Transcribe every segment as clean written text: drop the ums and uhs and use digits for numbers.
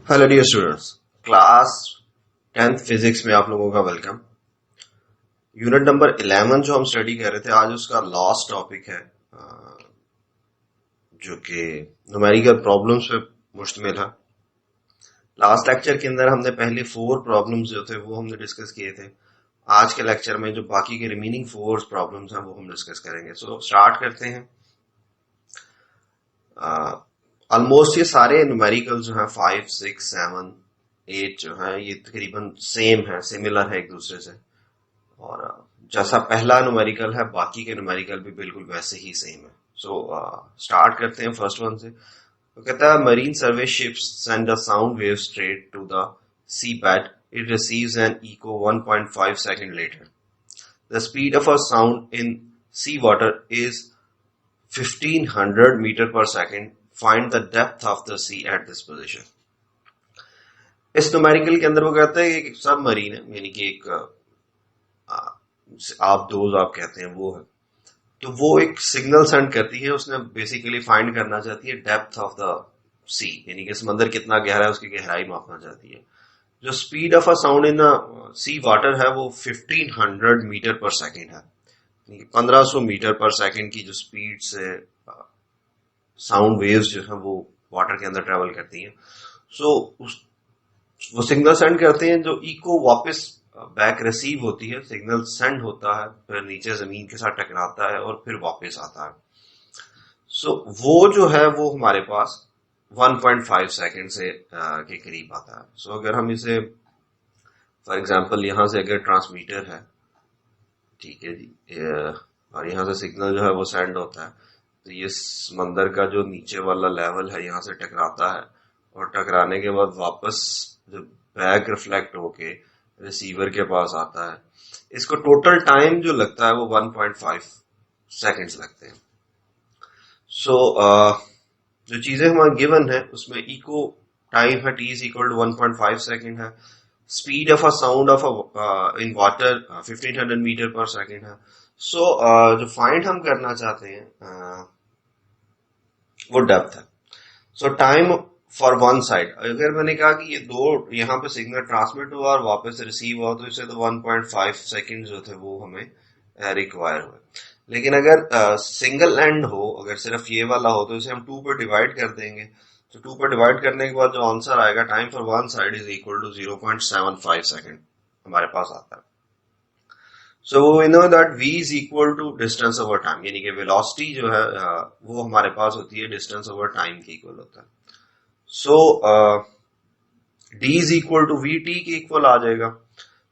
Hello dear students, class 10th physics में आप लोगों का वेलकम। यूनिट नंबर 11 जो हम स्टडी कर रहे थे, आज उसका लास्ट टॉपिक है जो कि न्यूमेरिकल प्रॉब्लम्स पे मुश्तमिल है। लास्ट लेक्चर के अंदर हमने पहले 4 प्रॉब्लम्स जो थे वो हमने डिस्कस किए थे। आज के लेक्चर में जो बाकी के रिमेनिंग 4 प्रॉब्लम्स हैं वो हम डिस्कस करेंगे। सो स्टार्ट करते हैं। ऑलमोस्ट ये सारे न्यूमेरिकल जो हैं 5, 6, 7, 8 जो है ये तकरीबन सेम है, सिमिलर है एक दूसरे से। और जैसा पहला न्यूमेरिकल है बाकी के न्यूमेरिकल भी बिल्कुल वैसे ही सेम है। सो स्टार्ट करते हैं फर्स्ट वन से। तो कहता है marine survey ships send a sound wave straight to the sea bed, it receives an echo 1.5 second later. The speed of a sound in sea water is 1500 metre per second, find the depth of the sea at this position. इस numerical के अंदर वो कहता है कि सब marine है, यानी कि एक आप दोज आप कहते हैं वो है, तो वो एक सिग्नल सेंड करती है। उसने बेसिकली फाइंड करना चाहती है डेप्थ ऑफ द सी, यानी कि समंदर कितना गहरा है उसकी गहराई मापना चाहती है। जो speed of a sound in sea water है वो 1500 मीटर पर सेकेंड है, 1500 मीटर पर सेकेंड की जो स्पीड से साउंड वेव्स जो है वो वाटर के अंदर ट्रेवल करती हैं। सो वो सिग्नल सेंड करते हैं, जो इको वापस बैक रिसीव होती है, सिग्नल सेंड होता है, फिर नीचे जमीन के साथ टकराता है और फिर वापस आता है। सो वो जो है वो हमारे पास 1.5 सेकंड से के करीब आता है। सो अगर हम इसे फॉर एग्जांपल यहां से अगर ट्रांसमीटर है, ठीक है जी, और यहां से सिग्नल जो है वो सेंड होता है, तो ये समंदर का जो नीचे वाला लेवल है यहां से टकराता है और टकराने के बाद वापस जो बैक रिफ्लेक्ट होके रिसीवर के पास आता है। इसको टोटल टाइम जो लगता है वो 1.5 सेकंड्स लगते हैं। सो जो चीजें हमारे गिवन है उसमें इको टाइम है t is equal to 1.5 second है, speed of a sound of in water 1500 metre per second है। सो जो फाइंड हम करना चाहते हैं वो डेप्थ है। सो टाइम फॉर वन साइड, अगर मैंने कहा कि ये दो यहाँ पे सिग्नल ट्रांसमिट हुआ और वापस रिसीव हुआ, तो इससे तो 1.5 सेकंड जो थे वो हमें रिक्वायर हुए। लेकिन अगर सिंगल एंड हो, अगर सिर्फ ये वाला हो, तो इसे हम 2 पर डिवाइड कर देंगे। तो 2 पर डिवाइड करने के बाद जो आंसर आएगा, time for one side is equal to 0.75 second हमारे पास आता है। So we know that v is equal to distance over time, यानी कि वेलोसिटी जो है वो हमारे पास होती है डिस्टेंस ओवर टाइम के इक्वल होता है। So d is equal to v t के इक्वल आ जाएगा।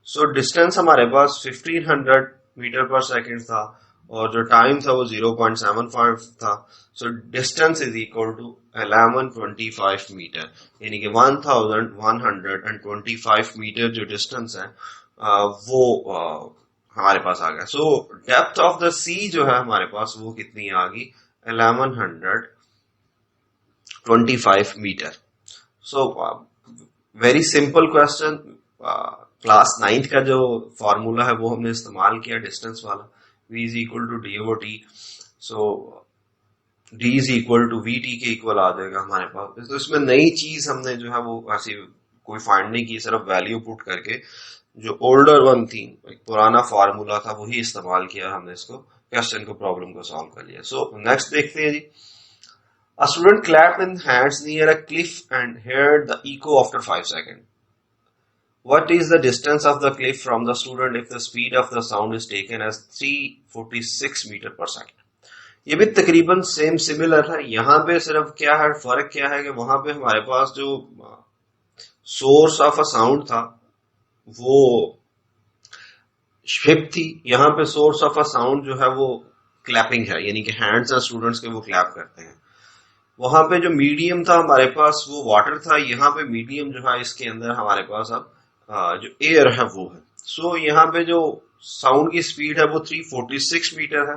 सो डिस्टेंस हमारे पास 1500 मीटर पर सेकंड था और जो टाइम था वो 0.75 था। So distance is equal to 1125 metre, यानी कि 1125 मीटर जो डिस्टेंस है वो हमारे पास आ गया। So depth of the sea जो है हमारे पास वो कितनी आ गई, 1125 metre. So very simple question. Class 9th का जो फॉर्मूला है वो हमने इस्तेमाल किया, डिस्टेंस वाला, v is equal to d over t. So d is equal to v t के इक्वल आ जाएगा हमारे पास। तो इसमें नई चीज हमने जो है वो ऐसी कोई फाइंड नहीं की, सिर्फ वैल्यू पुट करके जो ओल्डर वन थी, एक पुराना फार्मूला था, वही इस्तेमाल किया हमने, इसको क्वेश्चन को प्रॉब्लम को सॉल्व कर लिया। सो नेक्स्ट देखते हैं जी। A student clapped in hands near a cliff and heard the echo after 5 seconds. What is the distance of the cliff from the student if the speed of the sound is taken as 346 metre per second? ये भी तकरीबन same similar है। यहाँ पे सिर्फ क्या है, फर्क क्या है कि वहां पे हमारे पास जो सोर्स ऑफ अ साउंड था वो शिप थी, यहाँ पे सोर्स ऑफ अ साउंड जो है वो क्लैपिंग है, यानी कि हैंड्स हैं स्टूडेंट्स के, वो क्लैप करते हैं। वहां पे जो मीडियम था हमारे पास वो वाटर था, यहाँ पे मीडियम जो है इसके अंदर हमारे पास अब जो एयर है वो है। सो यहाँ पे जो साउंड की स्पीड है वो 346 मीटर है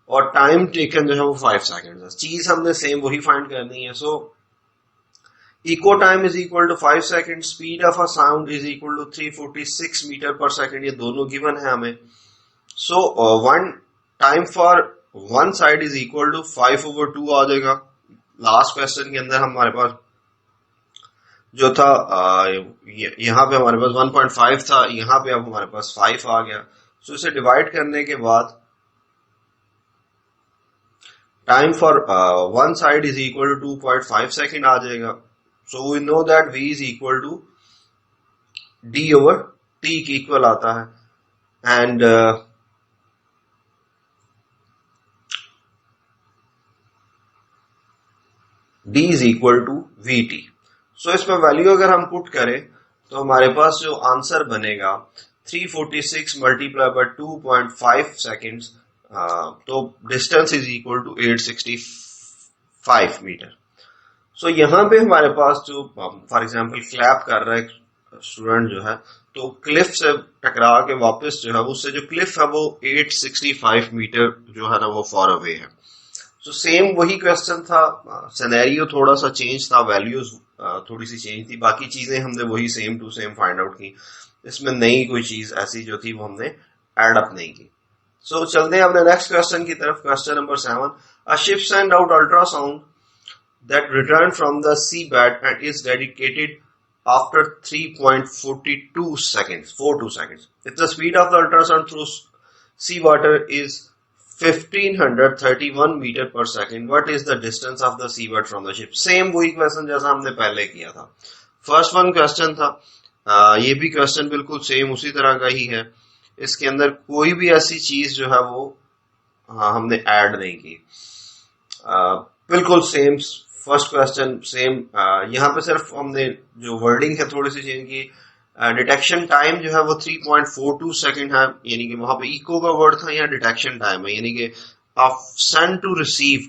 और टाइम टेकन जो है वो 5 सेकंड है। चीज हमने सेम वही फाइंड करनी है। So echo time is equal to 5 second, speed of a sound is equal to 346 metre per second, ये दोनों गिवन है हमें। So one time for one side is equal to 5/2 आ जाएगा। लास्ट क्वेश्चन के अंदर हमारे पास जो था यहाँ पे हमारे पास 1.5 था, यहाँ पे अब हमारे पास 5 आ गया। सो इसे डिवाइड करने के बाद time for one side is equal to 2.5 second आ जाएगा। So we know that v is equal to d over t के इक्वल आता है। And d is equal to v t. So इसमें वैल्यू अगर हम पुट करें तो हमारे पास जो आंसर बनेगा 346 मल्टीप्लाई बाय 2.5 सेकेंड्स, तो distance is equal to 865 metre. So यहाँ पे हमारे पास जो फॉर एग्जांपल क्लैप कर रहा है स्टूडेंट जो है, तो क्लिफ से टकरा के वापस जो है उससे जो क्लिफ है वो 865 मीटर जो है ना वो फॉर अवे है। सो सेम वही क्वेश्चन था, सिनेरियो थोड़ा सा चेंज था, वैल्यूज थोड़ी सी चेंज थी, बाकी चीजें हमने वही same to same find out की। इसमें नई कोई चीज ऐसी जो थी वो हमने एड अप नहीं की। सो चलते हैं अपने नेक्स्ट क्वेश्चन की तरफ। Question number 7, a ship send out ultrasound that returned from the seabed and is dedicated after 3.42 seconds, 42 seconds. If the speed of the ultrasound through seawater is 1531 metre per second, what is the distance of the seabed from the ship? Same वही question जैसा हमने पहले किया था। First one question था, ये भी question बिल्कुल सेम उसी तरह का ही है। इसके अंदर कोई भी ऐसी चीज जो है वो हमने ऐड नहीं की, बिल्कुल सेम फर्स्ट क्वेश्चन सेम। यहाँ पे सिर्फ हमने जो वर्डिंग है थोड़ी सी चेंज की। डिटेक्शन टाइम जो है वो 3.42 सेकेंड है, यानी कि वहां पे इको का वर्ड था, यहाँ डिटेक्शन टाइम है, यानी कि सेंड टू रिसीव,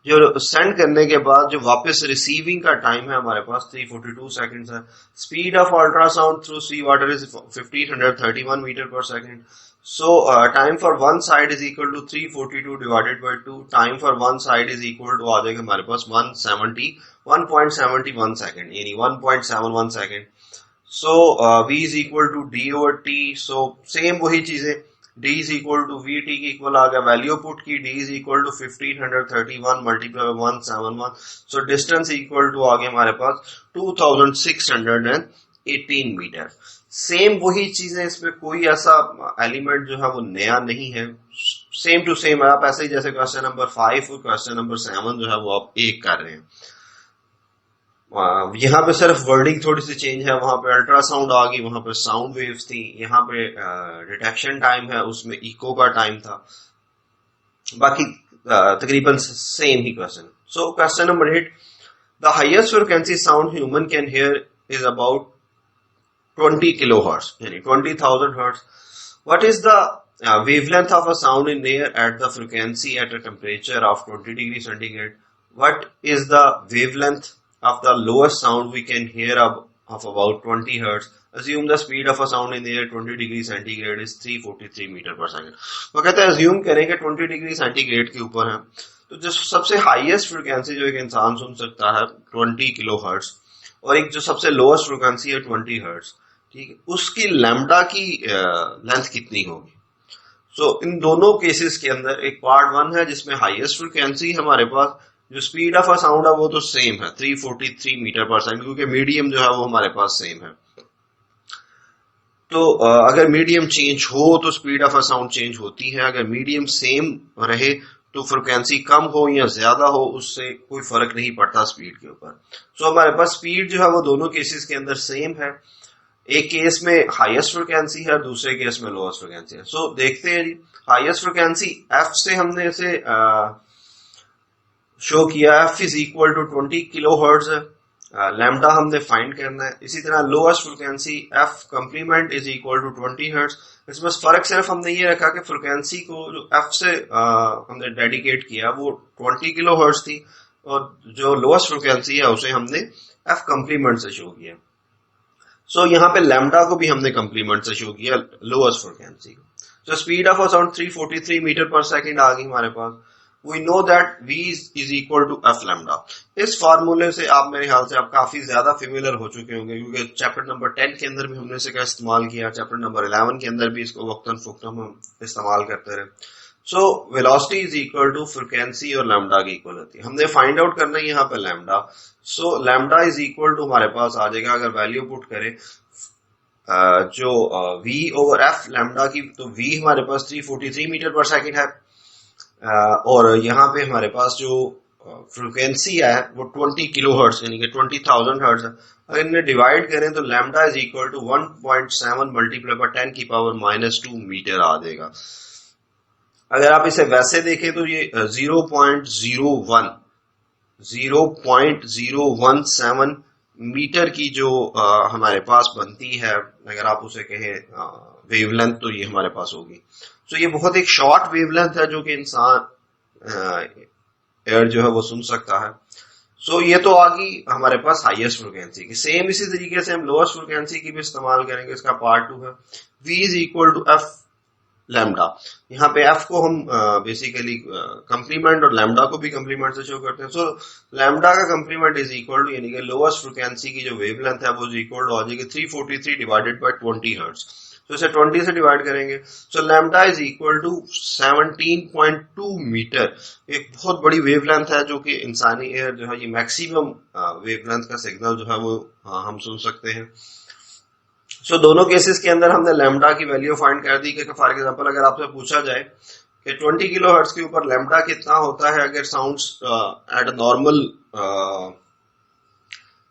जो सेंड करने के बाद जो वापस रिसीविंग का टाइम है हमारे पास 342 सेकेंड्स है। Speed of ultrasound through sea water is 1531 metre per second. So time for one side is equal to 342 divided by 2. Time for one side is equal to आ जाएगा हमारे पास 171 सेकेंड, यानी 1.71 second. So v is equal to d over t. So same वही चीजें, d is equal to v t की equal आ गया, वैल्यू पुट की, d is equal to 1531 multiply 171। So distance equal to आ गया हमारे पास 2618 मीटर। सेम वही चीजें, इसमें कोई ऐसा एलिमेंट जो है वो नया नहीं है, सेम टू सेम है। आप ऐसे ही जैसे क्वेश्चन नंबर 5 और क्वेश्चन नंबर 7 जो है वो आप एक कर रहे हैं। यहाँ पे सिर्फ वर्डिंग थोड़ी सी चेंज है, वहां पे अल्ट्रासाउंड आ गई, वहां पे साउंड वेव्स थी, यहाँ पे डिटेक्शन टाइम है, उसमें इको का टाइम था, बाकी तकरीबन same he question. So question number 8, the highest frequency sound human can hear is about 20 kilohertz, yani 20,000 hertz. What is the wavelength of a sound in air at the frequency at a temperature of 20 degrees centigrade? What is the wavelength of the lowest sound we can hear of about 20 hertz? Assume the speed of a sound in air 20 degrees centigrade is 343 metre per second. वो कहते हैं assume करें कि 20 degree centigrade के ऊपर है, तो जो सबसे हाईएस्ट फ्रीक्वेंसी जो एक इंसान सुन सकता है 20 किलो हर्ट्ज, और एक जो सबसे लोएस्ट फ्रीक्वेंसी है 20 हर्ट्ज, ठीक है, उसकी लैम्डा की लेंथ कितनी होगी। सो इन दोनों केसेस के अंदर एक पार्ट 1 है जिसमें हाईएस्ट फ्रीक्वेंसी हमारे पास, जो स्पीड ऑफ अ साउंड है वो तो सेम है 343 मीटर पर सेकंड, क्योंकि मीडियम जो है वो हमारे पास सेम है। तो अगर मीडियम चेंज हो तो speed of a sound change होती है, अगर मीडियम सेम रहे तो फ्रीक्वेंसी कम हो या ज्यादा हो उससे कोई फर्क नहीं पड़ता स्पीड के ऊपर। सो हमारे पास स्पीड जो है वो दोनों केसेस के अंदर सेम है, एक केस में हाईएस्ट फ्रीक्वेंसी है, दूसरे केस में लोएस्ट फ्रीक्वेंसी है। सो देखते हैं जी, हाईएस्ट फ्रीक्वेंसी एफ से हमने इसे शो किया, f is equal to 20 kilo hertz है, लैम्डा हमने फाइंड करना है। इसी तरह lowest frequency f complement is equal to 20 hertz. इसमें फर्क सिर्फ हमने ये रखा कि फ्रीक्वेंसी को जो एफ से हमने डेडिकेट किया वो 20 किलो हर्ट्ज थी, और जो लोएस्ट फ्रीक्वेंसी है उसे हमने एफ कंप्लीमेंट से शो किया। सो यहाँ पे लैम्डा को भी हमने कंप्लीमेंट से शो किया लोएस्ट फ्रीक्वेंसी को। So speed of a sound 343 metre per second आ गई हमारे पास। We know that v is equal to f lambda. इस फार्मूले से आप मेरे ख्याल से आप काफी ज्यादा फेमिलियर हो चुके होंगे, क्योंकि चैप्टर नंबर 10 के अंदर भी हमने इसका इस्तेमाल किया, चैप्टर नंबर 11 के अंदर भी इसको वक्तन फुक्तन हम इस्तेमाल करते रहे। So velocity is equal to frequency और लैम्डा की इक्वल होती है। हमने फाइंड आउट करना है यहाँ पे lambda. So lambda is equal to हमारे पास आ जाएगा, अगर वैल्यू पुट करें जो v ओवर एफ लैम्डा की, तो v हमारे पास 343 मीटर पर सेकेंड है, और यहाँ पे हमारे पास जो फ्रीक्वेंसी है वो 20 किलो हर्ट्ज यानी कि 20,000 हर्ट्ज है। अगर इन्हें डिवाइड करें तो lambda is equal to 1.7 multiply by 10 की पावर -2 मीटर आ जाएगा। अगर आप इसे वैसे देखें तो ये 0.017 मीटर की जो हमारे पास बनती है, अगर आप उसे कहें वेवलेंथ, तो ये हमारे पास होगी। तो ये बहुत एक शॉर्ट वेवलेंथ है जो कि इंसान एयर जो है वो सुन सकता है। सो ये तो आ गई हमारे पास हाईएस्ट फ्रिक्वेंसी की। सेम इसी तरीके से हम लोएस्ट फ्रिक्वेंसी की भी इस्तेमाल करेंगे, इसका पार्ट 2 है। v is equal to f lambda. यहाँ पे एफ को हम बेसिकली कंप्लीमेंट और लैम्डा को भी कंप्लीमेंट से शो करते हैं। सो लैम्डा का कंप्लीमेंट इज इक्वल टू यानी कि लोएस्ट फ्रिक्वेंसी की जो वेवलेंथ है वो इज इक्वल टू आ जाएगी 343 डिवाइडेड बाय 20 हर्ट्ज। तो इसे 20 से डिवाइड करेंगे। So lambda is equal to 17.2 metre. एक बहुत बड़ी वेवलेंथ है जो कि इंसानी एयर जो है ये मैक्सिमम वेवलेंथ का सिग्नल जो है वो हम सुन सकते हैं। सो दोनों केसेस के अंदर हमने लैम्डा की वैल्यू फाइंड कर दी कि फॉर एग्जांपल अगर आपसे पूछा जाए कि 20 किलो हर्ट्ज के ऊपर लैम्डा कितना होता है अगर sounds at a normal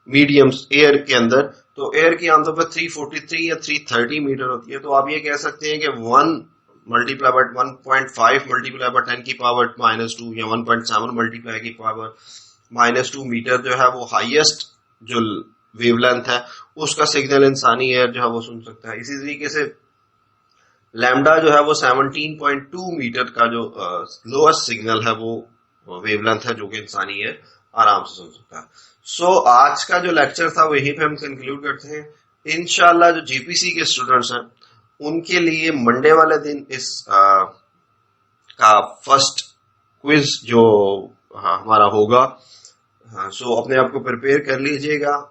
mediums air के अंदर, तो एयर की आमतौर पर 343 या 330 मीटर होती है। तो आप ये कह सकते हैं कि 1 मल्टीप्लाई बाय 1.5 मल्टीप्लाई बाय 10 की पावर -2 या 1.7 मल्टीप्लाई की पावर -2 मीटर जो है वो हाईएस्ट जो वेवलेंथ है उसका सिग्नल इंसानी एयर जो है वो सुन सकता है। इसी तरीके से लैम्डा जो है वो 17.2 मीटर का जो लोएस्ट सिग्नल है वो वेवलेंथ है जो कि इंसानी एयर आराम से सुन सकता है। सो आज का जो लेक्चर था वो यहीं पे हम कंक्लूड करते हैं। इंशाल्लाह जो जीपीसी के स्टूडेंट्स हैं उनके लिए मंडे वाले दिन इस का फर्स्ट क्विज जो हमारा होगा, सो अपने आप को प्रिपेयर कर लीजिएगा।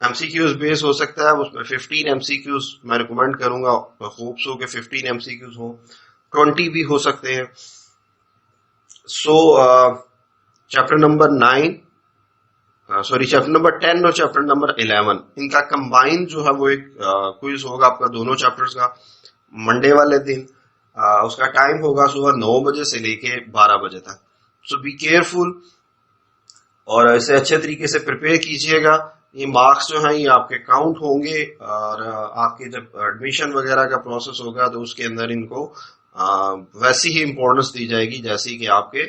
एमसीक्यूज बेस हो सकता है, उसमें 15 एमसीक्यूज मैं रिकमेंड करूंगा। होप्स हो कि 15 एमसीक्यूज हो, 20 भी हो सकते हैं। सो चैप्टर नंबर 10 और चैप्टर नंबर 11 इनका कंबाइन जो है वो एक क्विज होगा आपका दोनों चैप्टर्स का मंडे वाले दिन। उसका टाइम होगा सुबह 9 बजे से लेके 12 बजे तक। सो बी केयरफुल और इसे अच्छे तरीके से प्रिपेयर कीजिएगा। ये मार्क्स जो हैं ये आपके काउंट होंगे और आपके जब एडमिशन वगैरह का प्रोसेस होगा तो उसके अंदर इनको वैसी ही इम्पोर्टेंस दी जाएगी जैसी कि आपके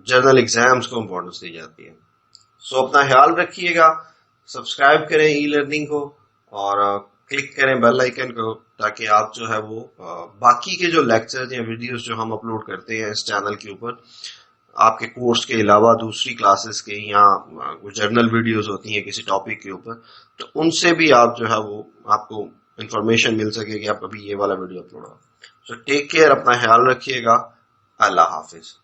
जर्नल एग्जाम्स को इम्पोर्टेंस दी जाती है। सो अपना ख्याल रखिएगा, सब्सक्राइब करें ई लर्निंग को और क्लिक करें बेल आइकन को ताकि आप जो है वो बाकी के जो लेक्चर्स या वीडियोस जो हम अपलोड करते हैं इस चैनल के ऊपर आपके कोर्स के अलावा दूसरी क्लासेस के या जर्नल वीडियोस होती हैं किसी टॉपिक के ऊपर, तो उनसे भी आप जो है वो आपको इंफॉर्मेशन मिल सके कि आप अभी ये वाला वीडियो अपलोड हो। सो टेक केयर, अपना ख्याल रखिएगा। अल्लाह हाफिज।